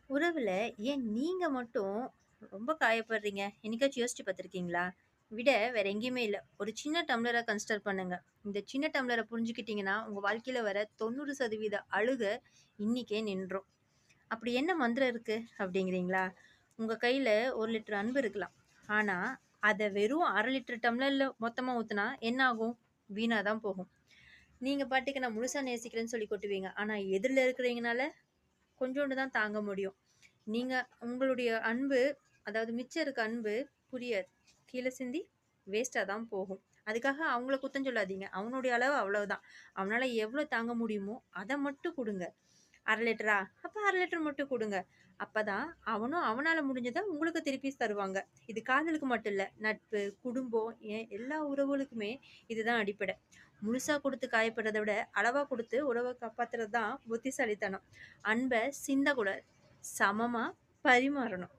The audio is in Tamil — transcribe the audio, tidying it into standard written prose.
உறவுல ஏன் நீங்க மட்டும் ரொம்ப காயப்படுறீங்க? என்னைக்காச்சும் யோசிச்சு பார்த்துருக்கீங்களா? விட வேற எங்கேயுமே இல்ல. ஒரு சின்ன டம்ளர கன்சிடர் பண்ணுங்க. இந்த சின்ன டம்ளர புரிஞ்சுக்கிட்டீங்கன்னா, உங்க வாழ்க்கையில வர 90% அழுக இன்னிக்கே நின்றும். அப்படி என்ன மந்திரம் இருக்கு அப்படிங்கிறீங்களா? உங்க கையில 1 லிட்டர் அன்பு இருக்கலாம். ஆனா, அத வெறும் 1/2 லிட்டர் டம்ளர்ல மொத்தமா ஊத்துனா என்ன ஆகும்? வீணா தான் போகும். நீங்க பாட்டுக்கு நான் முழுசா நேசிக்கிறேன்னு சொல்லி கொட்டுவீங்க. ஆனா, எதிர்ல இருக்கிறவைங்கனால கொஞ்சோண்டு தான் தாங்க முடியும். நீங்க உங்களுடைய அன்பு, அதாவது மிச்சம் இருக்க அன்பு புரியாது. கீழ சிந்தி வேஸ்ட்டா தான் போகும். அதுக்காக அவங்கள குத்தம் சொல்லாதீங்க. அவனுடைய அளவு அவ்வளவுதான். அவனால எவ்வளோ தாங்க முடியுமோ, அத மட்டும் குடுங்க. 1/2 லிட்டரா? அப்ப 1/2 லிட்டர் மட்டும் குடுங்க. அப்பதான் அவனும் அவனால முடிஞ்சத உங்களுக்கு திருப்பி தருவாங்க. இது காதலுக்கு மட்டும் இல்ல. நட்பு, குடும்பம் ஏன் எல்லா உறவுகளுக்குமே இதுதான் அடிப்படை. முழுசா குடுத்து காயப்படுறத விட, அளவா குடுத்து உறவ காப்பாத்துறது தான் புத்திசாலித்தனம். அன்ப சிந்தக்கூடாது. சமமா பரிமாறணும்.